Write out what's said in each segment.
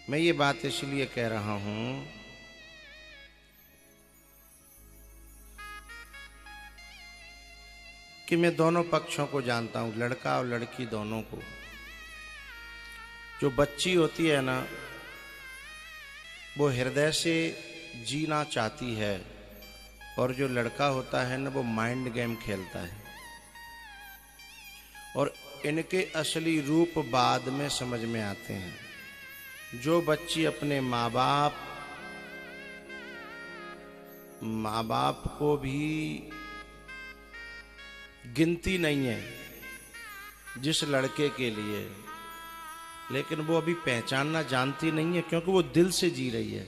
मैं ये बात इसलिए कह रहा हूं कि मैं दोनों पक्षों को जानता हूं, लड़का और लड़की दोनों को। जो बच्ची होती है ना, वो हृदय से जीना चाहती है, और जो लड़का होता है ना, वो माइंड गेम खेलता है। और इनके असली रूप बाद में समझ में आते हैं। जो बच्ची अपने माँ बाप को भी गिनती नहीं है जिस लड़के के लिए, लेकिन वो अभी पहचानना जानती नहीं है, क्योंकि वो दिल से जी रही है।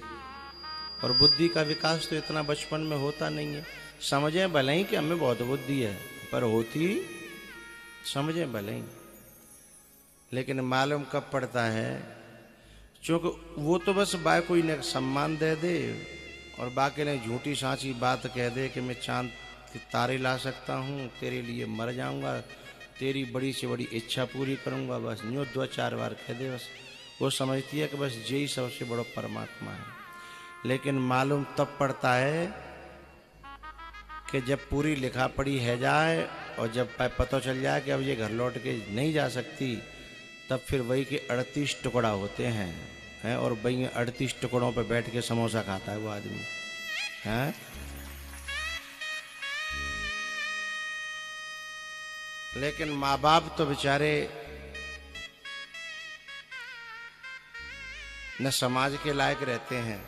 और बुद्धि का विकास तो इतना बचपन में होता नहीं है। समझें भले ही कि हमें बहुत बुद्धि है, पर होती समझें भले ही, लेकिन मालूम कब पड़ता है, क्योंकि वो तो बस बाय कोई ने सम्मान दे दे और बाकी ने झूठी सांची बात कह दे कि मैं चांद तारे ला सकता हूँ, तेरे लिए मर जाऊंगा, तेरी बड़ी से बड़ी इच्छा पूरी करूंगा, बस यूँ 2-4 बार कह दे। बस वो समझती है कि बस यही सबसे बड़ा परमात्मा है। लेकिन मालूम तब पड़ता है कि जब पूरी लिखा पढ़ी है जाए और जब पता चल जाए कि अब ये घर लौट के नहीं जा सकती, तब फिर वही के 38 टुकड़ा होते हैं और वही 38 टुकड़ों पर बैठ के समोसा खाता है वो आदमी हैं। लेकिन माँ बाप तो बेचारे न समाज के लायक रहते हैं,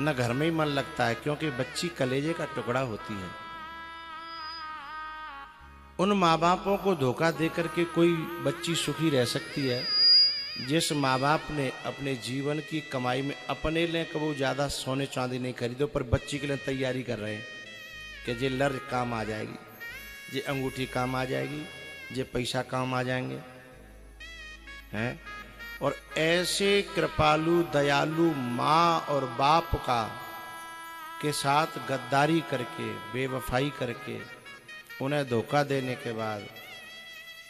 न घर में ही मन लगता है, क्योंकि बच्ची कलेजे का टुकड़ा होती है। उन माँ बापों को धोखा देकर के कोई बच्ची सुखी रह सकती है जिस माँ बाप ने अपने जीवन की कमाई में अपने लिए कभी ज्यादा सोने चांदी नहीं खरीदो, पर बच्ची के लिए तैयारी कर रहे हैं कि जे लर काम आ जाएगी, जे अंगूठी काम आ जाएगी, जे पैसा काम आ जाएंगे हैं। और ऐसे कृपालु दयालु माँ और बाप का के साथ गद्दारी करके, बेवफाई करके, उन्हें धोखा देने के बाद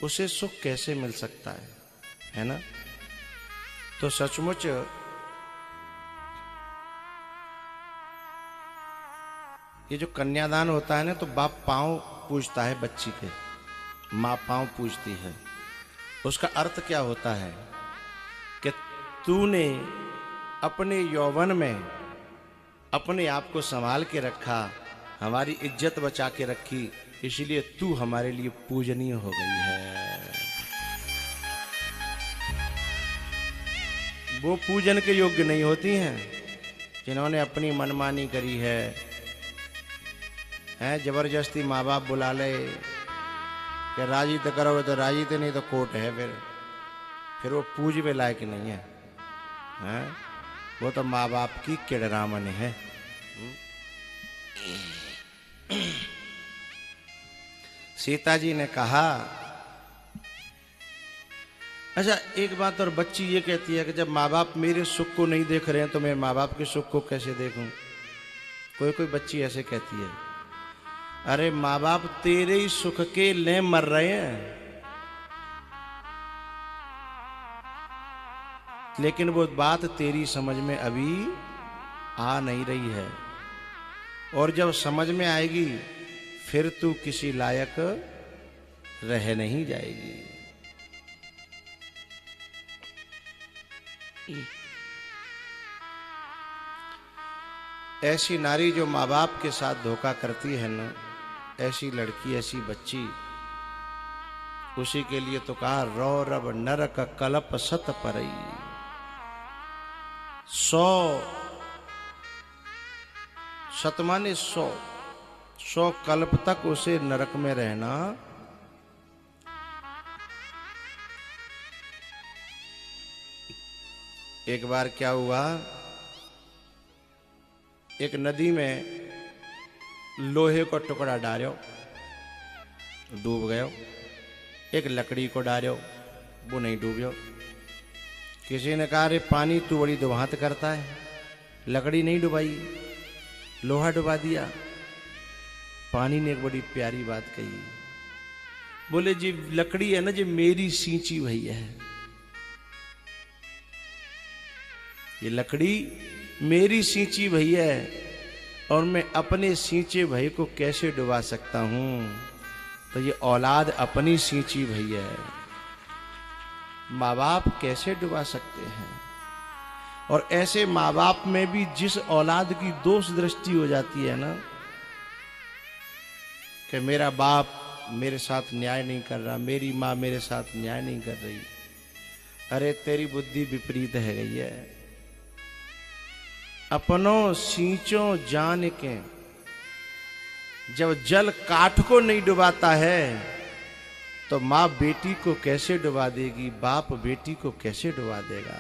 उसे सुख कैसे मिल सकता है ना। तो सचमुच ये जो कन्यादान होता है ना, तो बाप पांव पूजता है बच्ची के, माँ पांव पूजती है। उसका अर्थ क्या होता है कि तूने अपने यौवन में अपने आप को संभाल के रखा, हमारी इज्जत बचा के रखी, इसलिए तू हमारे लिए पूजनीय हो गई है। वो पूजन के योग्य नहीं होती हैं जिन्होंने अपनी मनमानी करी है जबरदस्ती माँ बाप बुला ले कि राजी तो करोगे तो राजी तो, नहीं तो कोर्ट है। फिर वो पूजवे लायक नहीं है, वो तो माँ बाप की किड़रामन है। सीता जी ने कहा, अच्छा एक बात और, बच्ची ये कहती है कि जब माँ बाप मेरे सुख को नहीं देख रहे हैं तो मैं माँ बाप के सुख को कैसे देखूं। कोई बच्ची ऐसे कहती है, अरे माँ बाप तेरे ही सुख के लिए मर रहे हैं, लेकिन वो बात तेरी समझ में अभी आ नहीं रही है, और जब समझ में आएगी फिर तू किसी लायक रह नहीं जाएगी। ऐसी नारी जो माँ बाप के साथ धोखा करती है ना, ऐसी लड़की, ऐसी बच्ची, उसी के लिए तो कहा, रो रब नरक कलप सत परई। 100 सत माने 100 कल्प तक उसे नरक में रहना। एक बार क्या हुआ, एक नदी में लोहे को टुकड़ा डालो, डूब गयो। एक लकड़ी को डालो, वो नहीं डूबो। किसी ने कहा, अरे पानी तू बड़ी दुभांत करता है, लकड़ी नहीं डुबाई, लोहा डुबा दिया। पानी ने एक बड़ी प्यारी बात कही, बोले जी लकड़ी है ना, जी मेरी सींची हुई है, ये लकड़ी मेरी सींची भई है और मैं अपने सींचे भई को कैसे डुबा सकता हूं। तो ये औलाद अपनी सींची भई है, माँ बाप कैसे डुबा सकते हैं। और ऐसे माँ बाप में भी जिस औलाद की दोष दृष्टि हो जाती है ना कि मेरा बाप मेरे साथ न्याय नहीं कर रहा, मेरी माँ मेरे साथ न्याय नहीं कर रही, अरे तेरी बुद्धि विपरीत है गई है। अपनों सींचो जान के, जब जल काठ को नहीं डुबाता है तो माँ बेटी को कैसे डुबा देगी, बाप बेटी को कैसे डुबा देगा।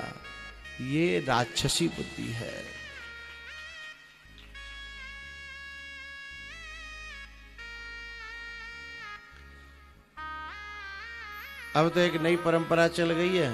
ये राक्षसी बुद्धि है। अब तो एक नई परंपरा चल गई है,